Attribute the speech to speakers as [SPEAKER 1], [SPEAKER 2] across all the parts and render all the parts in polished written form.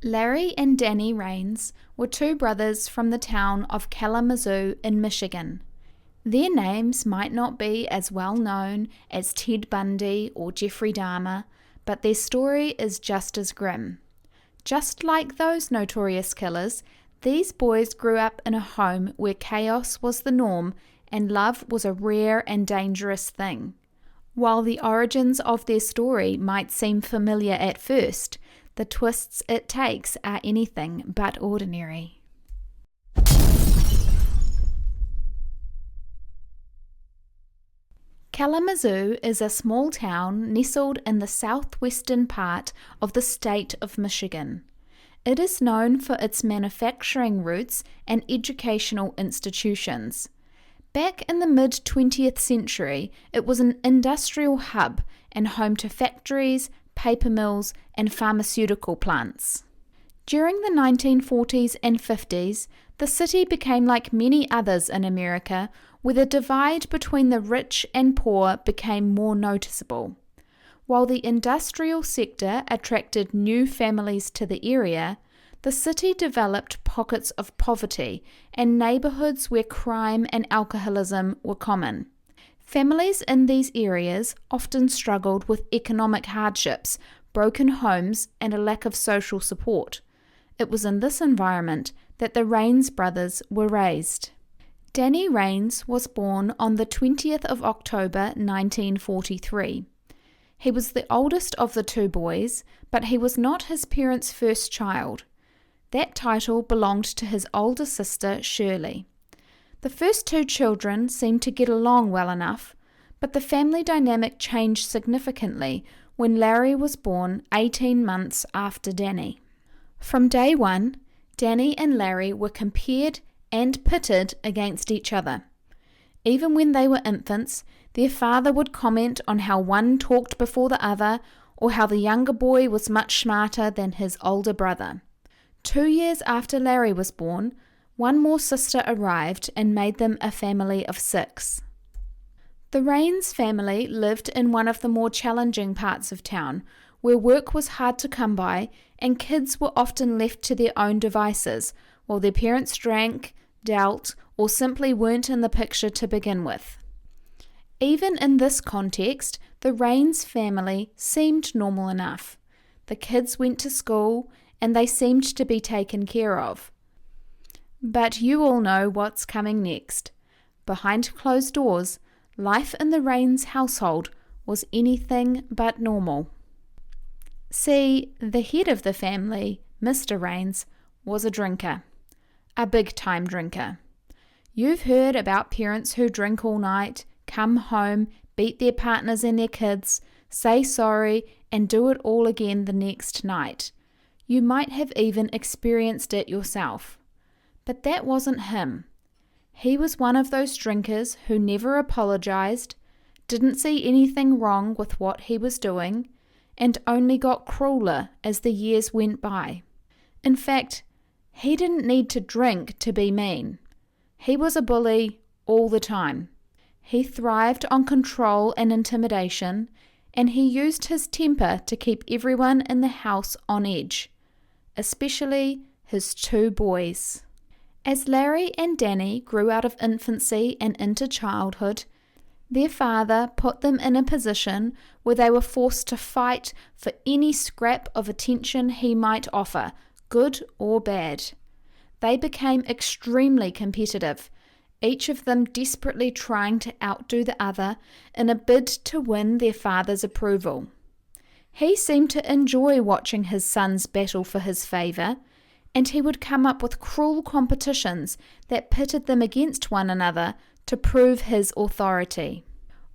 [SPEAKER 1] Larry and Danny Rains were two brothers from the town of Kalamazoo in Michigan. Their names might not be as well known as Ted Bundy or Jeffrey Dahmer, but their story is just as grim. Just like those notorious killers, these boys grew up in a home where chaos was the norm and love was a rare and dangerous thing. While the origins of their story might seem familiar at first, the twists it takes are anything but ordinary. Kalamazoo is a small town nestled in the southwestern part of the state of Michigan. It is known for its manufacturing roots and educational institutions. Back in the mid-20th century, it was an industrial hub and home to factories, paper mills, and pharmaceutical plants. During the 1940s and 50s, the city became like many others in America, where the divide between the rich and poor became more noticeable. While the industrial sector attracted new families to the area, the city developed pockets of poverty and neighborhoods where crime and alcoholism were common. Families in these areas often struggled with economic hardships, broken homes, and a lack of social support. It was in this environment that the Rains brothers were raised. Danny Rains was born on the 20th of October 1943. He was the oldest of the two boys, but he was not his parents' first child. That title belonged to his older sister, Shirley. The first two children seemed to get along well enough, but the family dynamic changed significantly when Larry was born 18 months after Danny. From day one, Danny and Larry were compared and pitted against each other. Even when they were infants, their father would comment on how one talked before the other, or how the younger boy was much smarter than his older brother. 2 years after Larry was born, one more sister arrived and made them a family of 6. The Rains family lived in one of the more challenging parts of town, where work was hard to come by and kids were often left to their own devices, while their parents drank, dealt, or simply weren't in the picture to begin with. Even in this context, the Rains family seemed normal enough. The kids went to school and they seemed to be taken care of. But you all know what's coming next. Behind closed doors, life in the Rains household was anything but normal. See, the head of the family, Mr. Rains, was a drinker. A big-time drinker. You've heard about parents who drink all night, come home, beat their partners and their kids, say sorry, and do it all again the next night. You might have even experienced it yourself. But that wasn't him. He was one of those drinkers who never apologized, didn't see anything wrong with what he was doing, and only got crueler as the years went by. In fact, he didn't need to drink to be mean. He was a bully all the time. He thrived on control and intimidation, and he used his temper to keep everyone in the house on edge, especially his two boys. As Larry and Danny grew out of infancy and into childhood, their father put them in a position where they were forced to fight for any scrap of attention he might offer, good or bad. They became extremely competitive, each of them desperately trying to outdo the other in a bid to win their father's approval. He seemed to enjoy watching his sons battle for his favour, and he would come up with cruel competitions that pitted them against one another to prove his authority.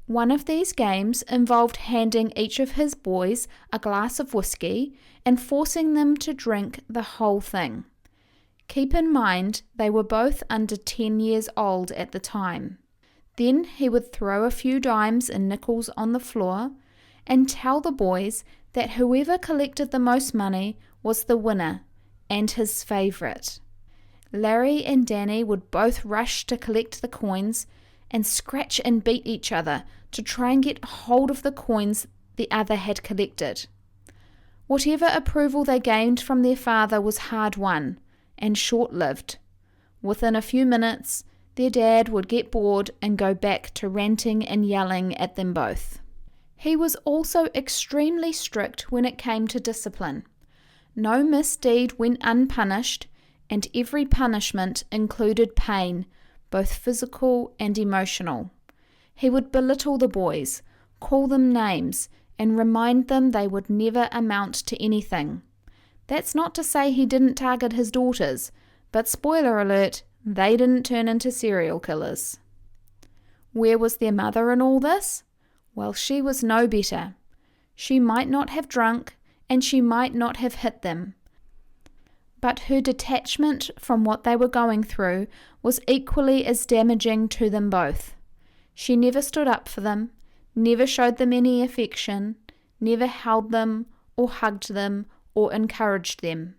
[SPEAKER 1] One of these games involved handing each of his boys a glass of whiskey and forcing them to drink the whole thing. Keep in mind they were both under 10 years old at the time. Then he would throw a few dimes and nickels on the floor and tell the boys that whoever collected the most money was the winner and his favourite. Larry and Danny would both rush to collect the coins and scratch and beat each other to try and get hold of the coins the other had collected. Whatever approval they gained from their father was hard-won and short-lived. Within a few minutes, their dad would get bored and go back to ranting and yelling at them both. He was also extremely strict when it came to discipline. No misdeed went unpunished, and every punishment included pain, both physical and emotional. He would belittle the boys, call them names, and remind them they would never amount to anything. That's not to say he didn't target his daughters, but spoiler alert, they didn't turn into serial killers. Where was their mother in all this? Well, she was no better. She might not have drunk, and she might not have hit them, but her detachment from what they were going through was equally as damaging to them both. She never stood up for them, never showed them any affection, never held them or hugged them or encouraged them.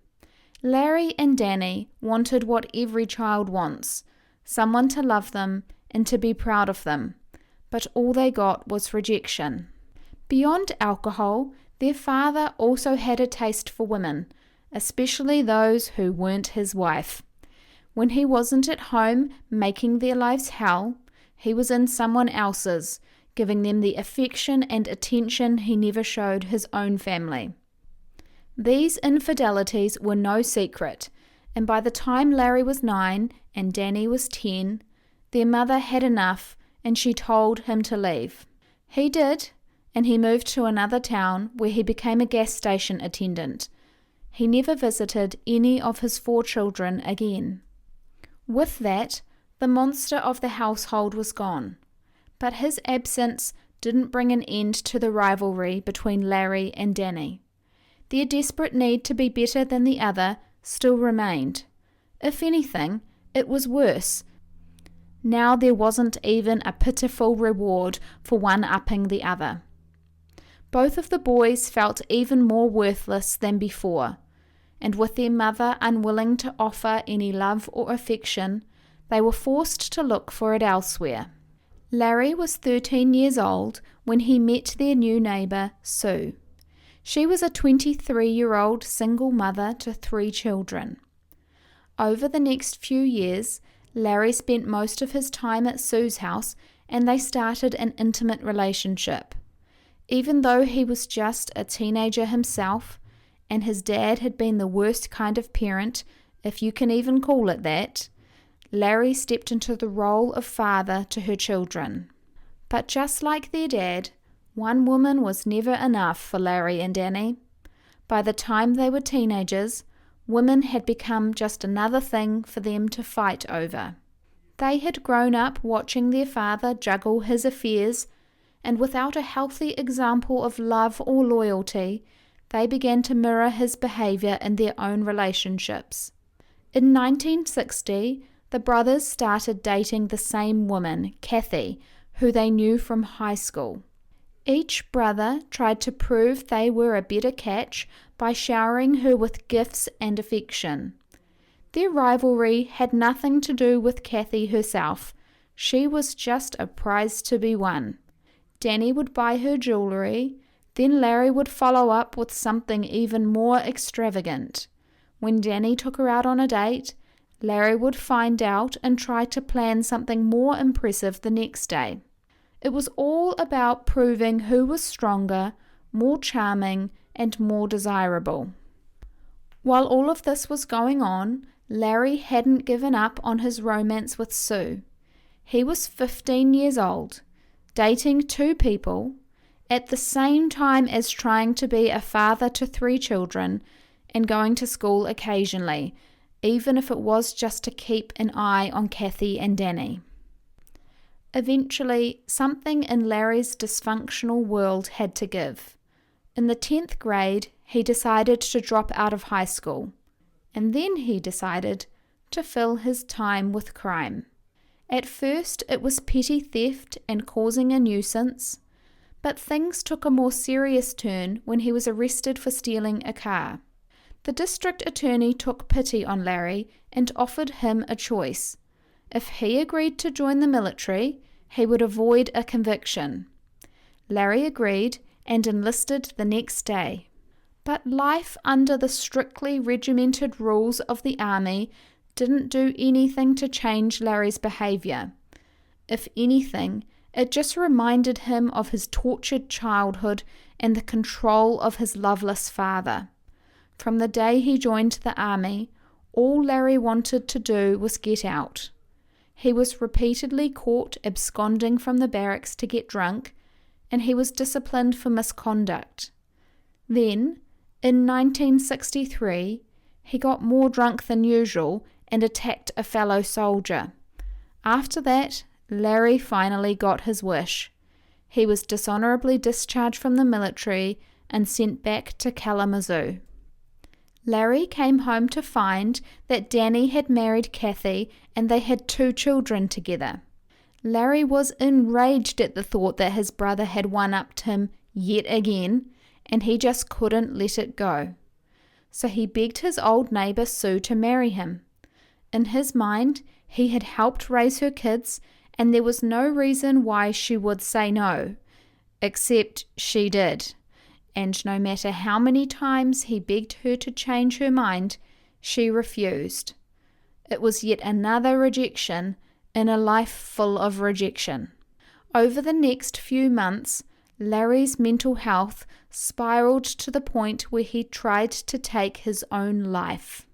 [SPEAKER 1] Larry and Danny wanted what every child wants, someone to love them and to be proud of them, but all they got was rejection. Beyond alcohol, their father also had a taste for women, especially those who weren't his wife. When he wasn't at home making their lives hell, he was in someone else's, giving them the affection and attention he never showed his own family. These infidelities were no secret, and by the time Larry was 9 and Danny was 10, their mother had enough and she told him to leave. He did, and he moved to another town where he became a gas station attendant. He never visited any of his 4 children again. With that, the monster of the household was gone, but his absence didn't bring an end to the rivalry between Larry and Danny. Their desperate need to be better than the other still remained. If anything, it was worse. Now there wasn't even a pitiful reward for one-upping the other. Both of the boys felt even more worthless than before, and with their mother unwilling to offer any love or affection, they were forced to look for it elsewhere. Larry was 13 years old when he met their new neighbour, Sue. She was a 23-year-old single mother to 3 children. Over the next few years, Larry spent most of his time at Sue's house and they started an intimate relationship. Even though he was just a teenager himself, and his dad had been the worst kind of parent, if you can even call it that, Larry stepped into the role of father to her children. But just like their dad, one woman was never enough for Larry and Danny. By the time they were teenagers, women had become just another thing for them to fight over. They had grown up watching their father juggle his affairs, and without a healthy example of love or loyalty, they began to mirror his behavior in their own relationships. In 1960, the brothers started dating the same woman, Kathy, who they knew from high school. Each brother tried to prove they were a better catch by showering her with gifts and affection. Their rivalry had nothing to do with Kathy herself. She was just a prize to be won. Danny would buy her jewellery, then Larry would follow up with something even more extravagant. When Danny took her out on a date, Larry would find out and try to plan something more impressive the next day. It was all about proving who was stronger, more charming, and more desirable. While all of this was going on, Larry hadn't given up on his romance with Sue. He was 15 years old, dating 2 people, at the same time as trying to be a father to 3 children and going to school occasionally, even if it was just to keep an eye on Kathy and Danny. Eventually, something in Larry's dysfunctional world had to give. In the 10th grade, he decided to drop out of high school, and then he decided to fill his time with crime. At first, it was petty theft and causing a nuisance, but things took a more serious turn when he was arrested for stealing a car. The district attorney took pity on Larry and offered him a choice. If he agreed to join the military, he would avoid a conviction. Larry agreed and enlisted the next day. But life under the strictly regimented rules of the army didn't do anything to change Larry's behaviour. If anything, it just reminded him of his tortured childhood and the control of his loveless father. From the day he joined the army, all Larry wanted to do was get out. He was repeatedly caught absconding from the barracks to get drunk, and he was disciplined for misconduct. Then, in 1963, he got more drunk than usual and attacked a fellow soldier. After that, Larry finally got his wish. He was dishonourably discharged from the military and sent back to Kalamazoo. Larry came home to find that Danny had married Kathy and they had 2 children together. Larry was enraged at the thought that his brother had one-upped him yet again, and he just couldn't let it go. So he begged his old neighbour Sue to marry him. In his mind, he had helped raise her kids, and there was no reason why she would say no, except she did. And no matter how many times he begged her to change her mind, she refused. It was yet another rejection in a life full of rejection. Over the next few months, Larry's mental health spiraled to the point where he tried to take his own life.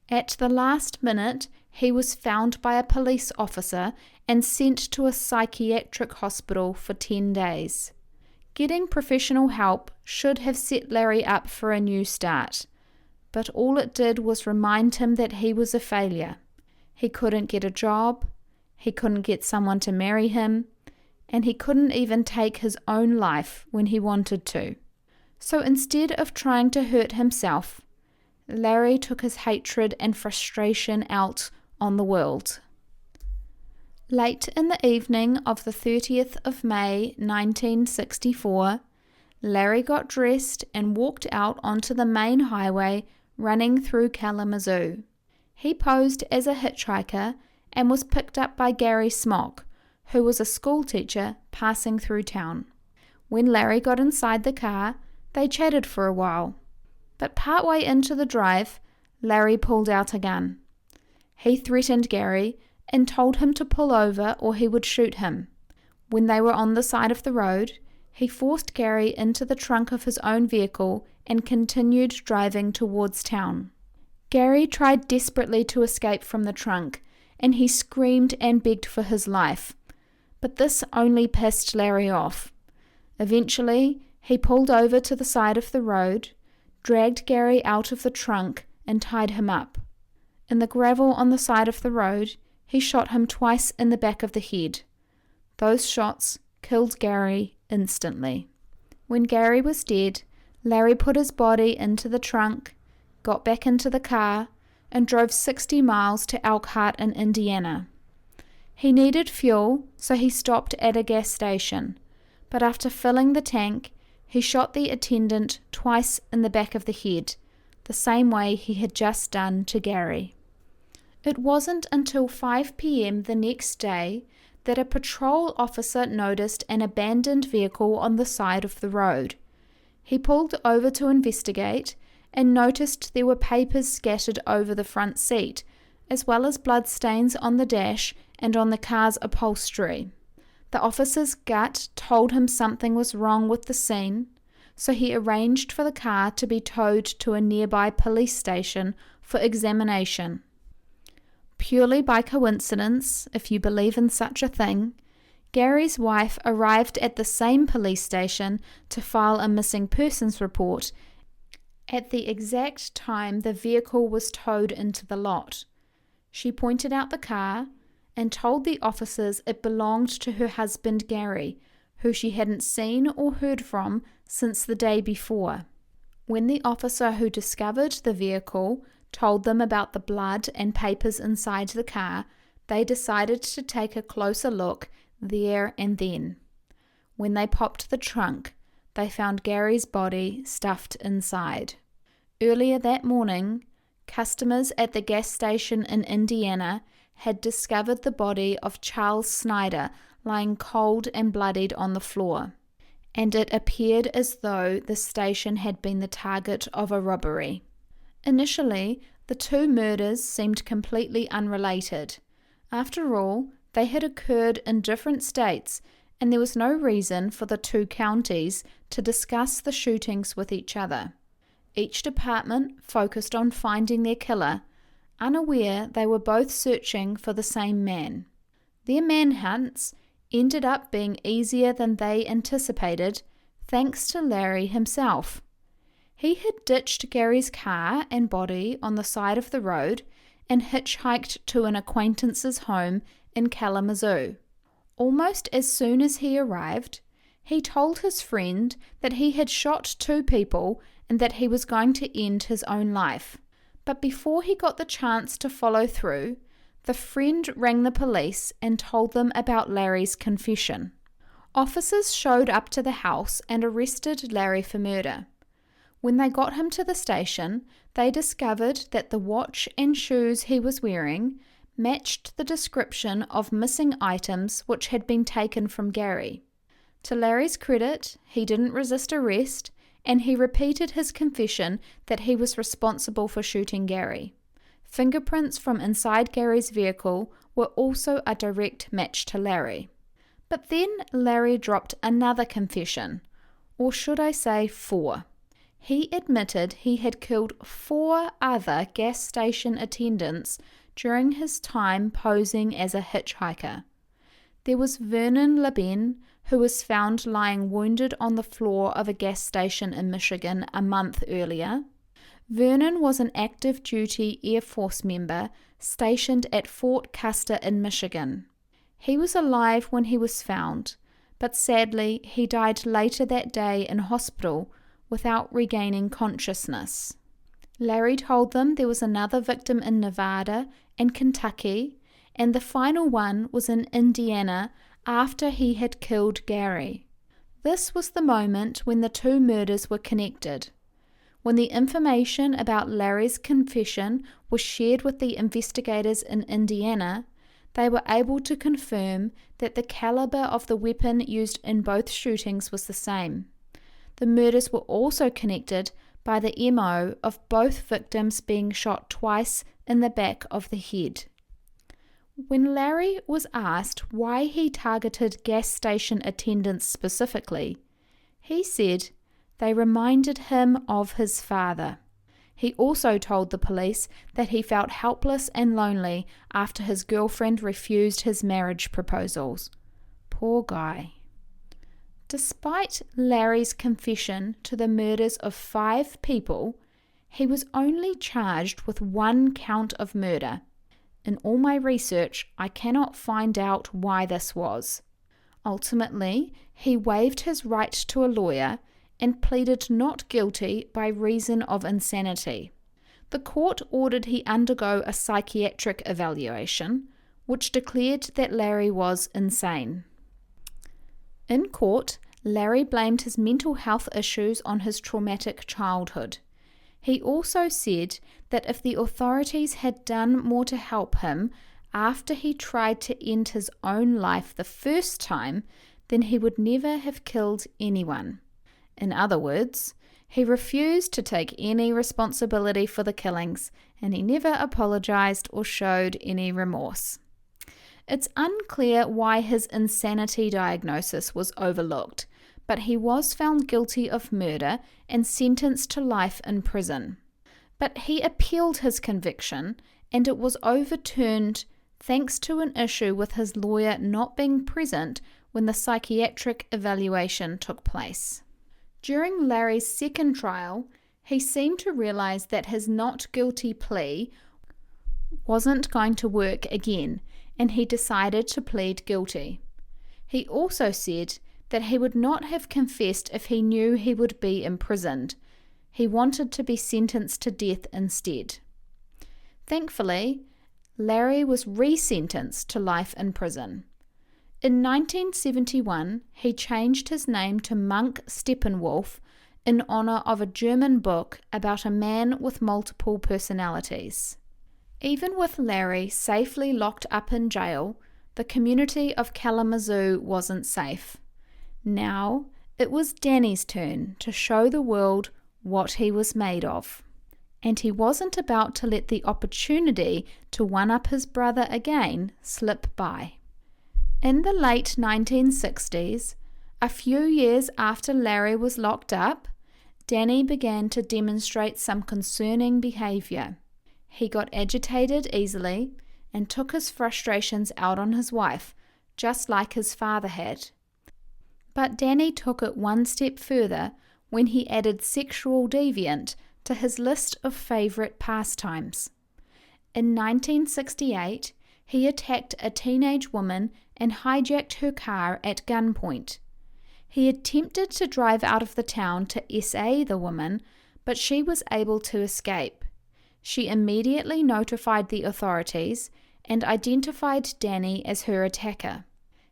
[SPEAKER 1] At the last minute, he was found by a police officer and sent to a psychiatric hospital for 10 days. Getting professional help should have set Larry up for a new start, but all it did was remind him that he was a failure. He couldn't get a job, he couldn't get someone to marry him, and he couldn't even take his own life when he wanted to. So instead of trying to hurt himself, Larry took his hatred and frustration out on the world. Late in the evening of the 30th of May 1964, Larry got dressed and walked out onto the main highway running through Kalamazoo. He posed as a hitchhiker and was picked up by Gary Smock, who was a schoolteacher passing through town. When Larry got inside the car, they chatted for a while. But partway into the drive, Larry pulled out a gun. He threatened Gary and told him to pull over or he would shoot him. When they were on the side of the road, he forced Gary into the trunk of his own vehicle and continued driving towards town. Gary tried desperately to escape from the trunk, and he screamed and begged for his life. But this only pissed Larry off. Eventually, he pulled over to the side of the road, dragged Gary out of the trunk, and tied him up. In the gravel on the side of the road, he shot him twice in the back of the head. Those shots killed Gary instantly. When Gary was dead, Larry put his body into the trunk, got back into the car, and drove 60 miles to Elkhart in Indiana. He needed fuel, so he stopped at a gas station, but after filling the tank, he shot the attendant twice in the back of the head, the same way he had just done to Gary. It wasn't until 5 p.m. the next day that a patrol officer noticed an abandoned vehicle on the side of the road. He pulled over to investigate and noticed there were papers scattered over the front seat, as well as bloodstains on the dash and on the car's upholstery. The officer's gut told him something was wrong with the scene, so he arranged for the car to be towed to a nearby police station for examination. Purely by coincidence, if you believe in such a thing, Gary's wife arrived at the same police station to file a missing persons report at the exact time the vehicle was towed into the lot. She pointed out the car and told the officers it belonged to her husband Gary, who she hadn't seen or heard from since the day before. When the officer who discovered the vehicle told them about the blood and papers inside the car, they decided to take a closer look there and then. When they popped the trunk, they found Gary's body stuffed inside. Earlier that morning, customers at the gas station in Indiana had discovered the body of Charles Snyder lying cold and bloodied on the floor. and it appeared as though the station had been the target of a robbery. Initially, the two murders seemed completely unrelated. After all, they had occurred in different states, and there was no reason for the two counties to discuss the shootings with each other. Each department focused on finding their killer, unaware they were both searching for the same man. Their manhunts ended up being easier than they anticipated, thanks to Larry himself. He had ditched Gary's car and body on the side of the road and hitchhiked to an acquaintance's home in Kalamazoo. Almost as soon as he arrived, he told his friend that he had shot two people and that he was going to end his own life. But before he got the chance to follow through, the friend rang the police and told them about Larry's confession. Officers showed up to the house and arrested Larry for murder. When they got him to the station, they discovered that the watch and shoes he was wearing matched the description of missing items which had been taken from Gary. To Larry's credit, he didn't resist arrest, and he repeated his confession that he was responsible for shooting Gary. Fingerprints from inside Gary's vehicle were also a direct match to Larry. But then Larry dropped another confession, or should I say 4. He admitted he had killed 4 other gas station attendants during his time posing as a hitchhiker. There was Vernon LeBen, who was found lying wounded on the floor of a gas station in Michigan a month earlier. Vernon was an active duty Air Force member stationed at Fort Custer in Michigan. He was alive when he was found, but sadly he died later that day in hospital without regaining consciousness. Larry told them there was another victim in Nevada and Kentucky, and the final one was in Indiana after he had killed Gary. This was the moment when the two murders were connected. When the information about Larry's confession was shared with the investigators in Indiana, they were able to confirm that the caliber of the weapon used in both shootings was the same. The murders were also connected by the MO of both victims being shot twice in the back of the head. When Larry was asked why he targeted gas station attendants specifically, he said they reminded him of his father. He also told the police that he felt helpless and lonely after his girlfriend refused his marriage proposals. Poor guy. Despite Larry's confession to the murders of 5 people, he was only charged with 1 count of murder. In all my research, I cannot find out why this was. Ultimately, he waived his right to a lawyer and pleaded not guilty by reason of insanity. The court ordered he undergo a psychiatric evaluation, which declared that Larry was insane. In court, Larry blamed his mental health issues on his traumatic childhood. He also said that if the authorities had done more to help him after he tried to end his own life the first time, then he would never have killed anyone. In other words, he refused to take any responsibility for the killings, and he never apologized or showed any remorse. It's unclear why his insanity diagnosis was overlooked, but he was found guilty of murder and sentenced to life in prison. But he appealed his conviction, and it was overturned thanks to an issue with his lawyer not being present when the psychiatric evaluation took place. During Larry's second trial, he seemed to realize that his not guilty plea wasn't going to work again, and he decided to plead guilty. He also said that he would not have confessed if he knew he would be imprisoned. He wanted to be sentenced to death instead. Thankfully, Larry was resentenced to life in prison. In 1971, he changed his name to Monk Steppenwolf in honor of a German book about a man with multiple personalities. Even with Larry safely locked up in jail, the community of Kalamazoo wasn't safe. Now, It was Danny's turn to show the world what he was made of, and he wasn't about to let the opportunity to one-up his brother again slip by. In the late 1960s, a few years after Larry was locked up, Danny began to demonstrate some concerning behavior. He got agitated easily and took his frustrations out on his wife, just like his father had. But Danny took it one step further when he added sexual deviant to his list of favorite pastimes. In 1968, he attacked a teenage woman and hijacked her car at gunpoint. He attempted to drive out of the town to SA the woman, but she was able to escape. She immediately notified the authorities and identified Danny as her attacker.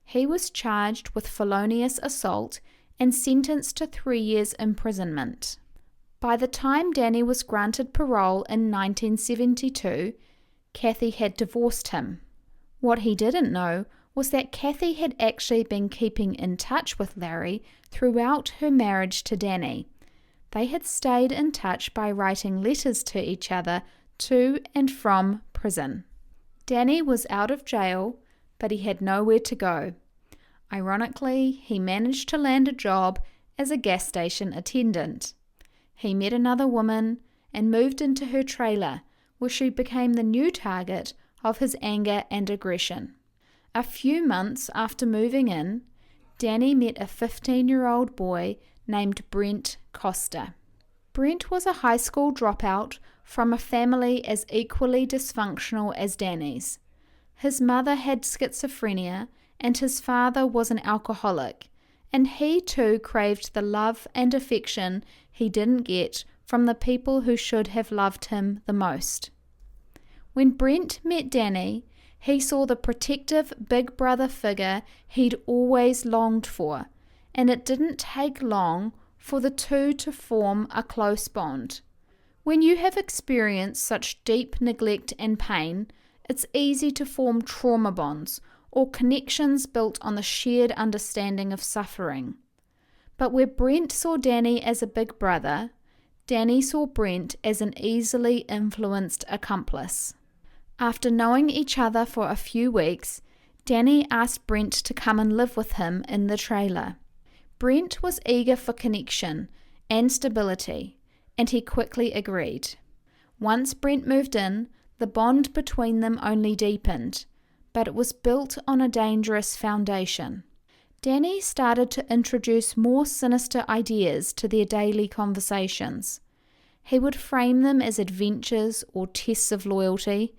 [SPEAKER 1] He was charged with felonious assault and sentenced to 3 years imprisonment. By the time Danny was granted parole in 1972, Kathy had divorced him. What he didn't know was that Kathy had actually been keeping in touch with Larry throughout her marriage to Danny. They had stayed in touch by writing letters to each other to and from prison. Danny was out of jail, but he had nowhere to go. Ironically, he managed to land a job as a gas station attendant. He met another woman and moved into her trailer, where she became the new target of his anger and aggression. A few months after moving in, Danny met a 15-year-old boy named Brent Costa. Brent was a high school dropout from a family as equally dysfunctional as Danny's. His mother had schizophrenia and his father was an alcoholic, and he too craved the love and affection he didn't get from the people who should have loved him the most. When Brent met Danny, he saw the protective big brother figure he'd always longed for, and it didn't take long for the two to form a close bond. When you have experienced such deep neglect and pain, it's easy to form trauma bonds or connections built on the shared understanding of suffering. But where Brent saw Danny as a big brother, Danny saw Brent as an easily influenced accomplice. After knowing each other for a few weeks, Danny asked Brent to come and live with him in the trailer. Brent was eager for connection and stability, and he quickly agreed. Once Brent moved in, the bond between them only deepened, but it was built on a dangerous foundation. Danny started to introduce more sinister ideas to their daily conversations. He would frame them as adventures or tests of loyalty,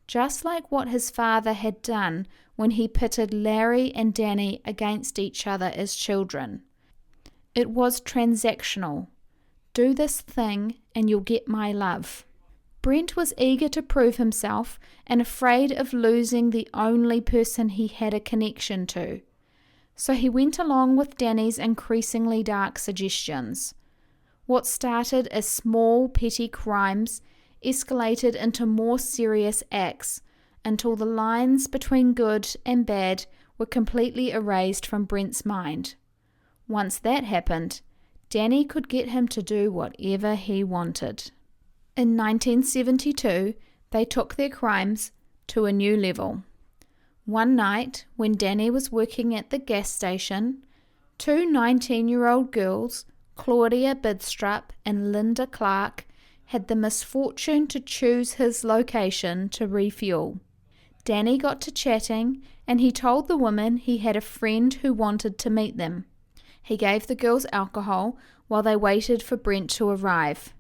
[SPEAKER 1] just like what his father had done when he pitted Larry and Danny against each other as children. It was transactional. Do this thing and you'll get my love. Brent was eager to prove himself and afraid of losing the only person he had a connection to. So he went along with Danny's increasingly dark suggestions. What started as small petty crimes escalated into more serious acts until the lines between good and bad were completely erased from Brent's mind. Once that happened, Danny could get him to do whatever he wanted. In 1972, they took their crimes to a new level. One night, when Danny was working at the gas station, two 19-year-old girls, Claudia Bidstrup and Linda Clark, had the misfortune to choose his location to refuel. Danny got to chatting, and he told the women he had a friend who wanted to meet them. He gave the girls alcohol while they waited for Brent to arrive.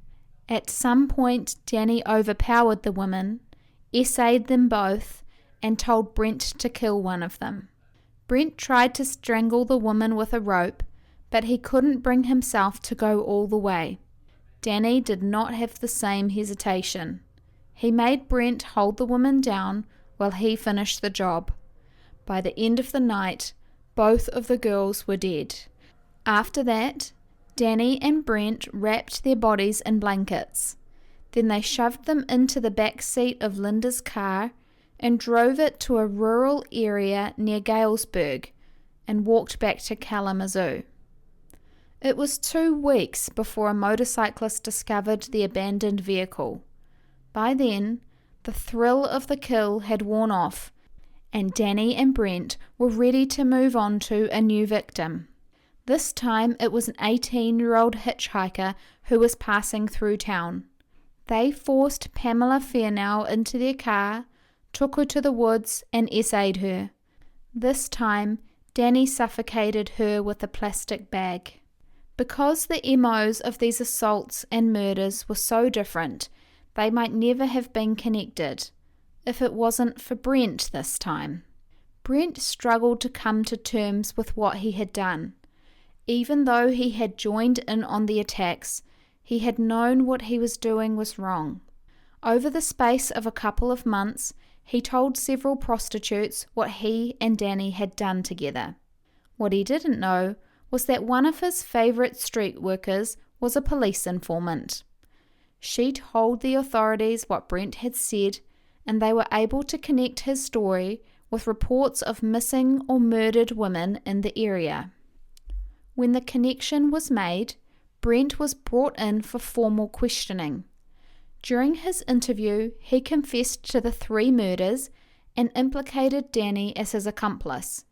[SPEAKER 1] At some point, Danny overpowered the women, essayed them both, and told Brent to kill one of them. Brent tried to strangle the woman with a rope, but he couldn't bring himself to go all the way. Danny did not have the same hesitation. He made Brent hold the woman down while he finished the job. By the end of the night, both of the girls were dead. After that, Danny and Brent wrapped their bodies in blankets. Then they shoved them into the back seat of Linda's car and drove it to a rural area near Galesburg and walked back to Kalamazoo. It was 2 weeks before a motorcyclist discovered the abandoned vehicle. By then, the thrill of the kill had worn off, and Danny and Brent were ready to move on to a new victim. This time it was an 18-year-old hitchhiker who was passing through town. They forced Pamela Fairnow into their car, took her to the woods and essayed her. This time, Danny suffocated her with a plastic bag. Because the MOs of these assaults and murders were so different, they might never have been connected, if it wasn't for Brent this time. Brent struggled to come to terms with what he had done. Even though he had joined in on the attacks, he had known what he was doing was wrong. Over the space of a couple of months, he told several prostitutes what he and Danny had done together. What he didn't know was that one of his favourite street workers was a police informant. She told the authorities what Brent had said, and they were able to connect his story with reports of missing or murdered women in the area. When the connection was made, Brent was brought in for formal questioning. During his interview, he confessed to the 3 murders and implicated Danny as his accomplice.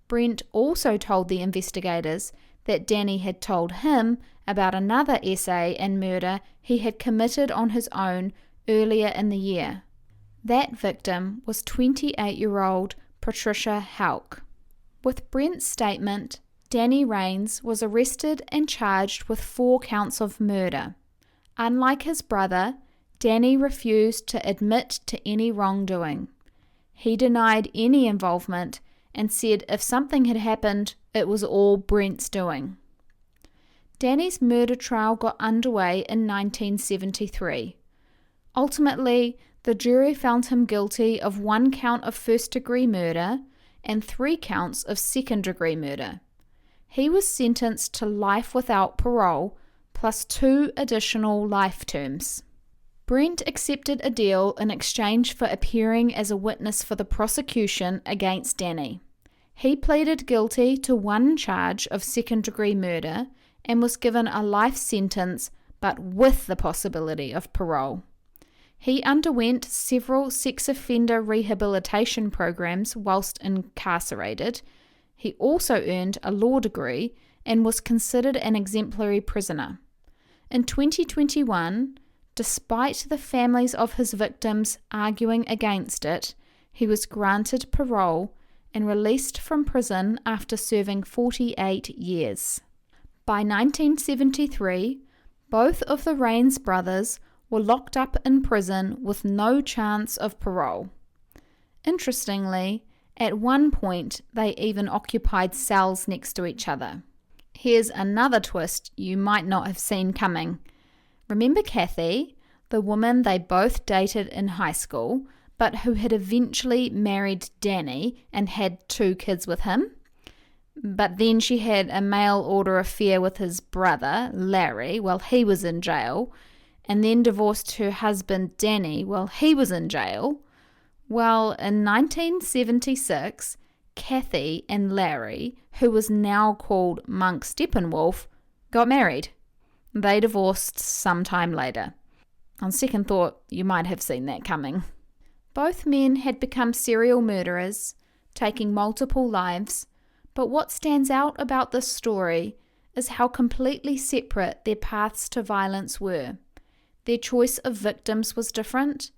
[SPEAKER 1] Brent also told the investigators that Danny had told him about another essay and murder he had committed on his own earlier in the year. That victim was 28-year-old Patricia Houck. With Brent's statement, Danny Rains was arrested and charged with 4 counts of murder. Unlike his brother, Danny refused to admit to any wrongdoing. He denied any involvement and said if something had happened, it was all Brent's doing. Danny's murder trial got underway in 1973. Ultimately, the jury found him guilty of 1 count of first-degree murder and 3 counts of second-degree murder. He was sentenced to life without parole, plus 2 additional life terms. Brent accepted a deal in exchange for appearing as a witness for the prosecution against Danny. He pleaded guilty to 1 charge of second-degree murder and was given a life sentence, but with the possibility of parole. He underwent several sex offender rehabilitation programs whilst incarcerated. He also earned a law degree and was considered an exemplary prisoner. In 2021, despite the families of his victims arguing against it, he was granted parole and released from prison after serving 48 years. By 1973, both of the Rains brothers were locked up in prison with no chance of parole. Interestingly, at one point they even occupied cells next to each other. Here's another twist you might not have seen coming. Remember Kathy, the woman they both dated in high school, but who had eventually married Danny and had 2 kids with him? But then she had a mail-order affair with his brother, Larry, while he was in jail, and then divorced her husband, Danny, while he was in jail. Well, in 1976, Kathy and Larry, who was now called Monk Steppenwolf, got married. They divorced sometime later. On second thought, you might have seen that coming. Both men had become serial murderers, taking multiple lives, but what stands out about this story is how completely separate their paths to violence were. Their choice of victims was different,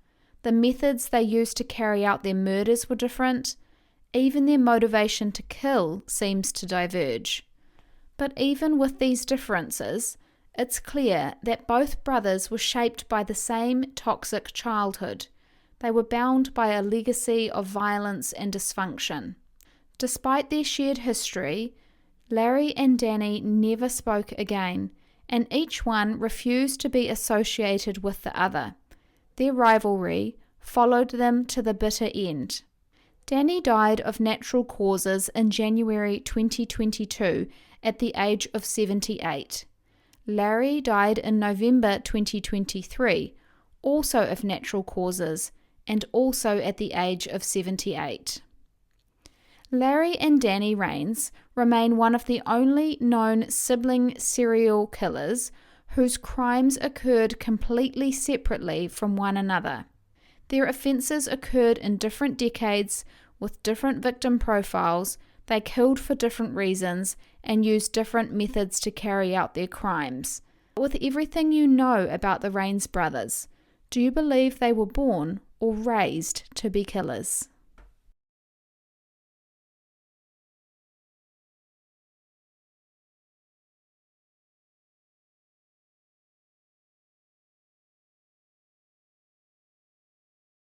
[SPEAKER 1] the methods they used to carry out their murders were different, even their motivation to kill seems to diverge. But even with these differences, it's clear that both brothers were shaped by the same toxic childhood. They were bound by a legacy of violence and dysfunction. Despite their shared history, Larry and Danny never spoke again, and each one refused to be associated with the other. Their rivalry followed them to the bitter end. Danny died of natural causes in January 2022 at the age of 78. Larry died in November 2023, also of natural causes, and also at the age of 78. Larry and Danny Rains remain one of the only known sibling serial killers whose crimes occurred completely separately from one another. Their offences occurred in different decades with different victim profiles. They killed for different reasons and used different methods to carry out their crimes. With everything you know about the Rains brothers, do you believe they were born or raised to be killers?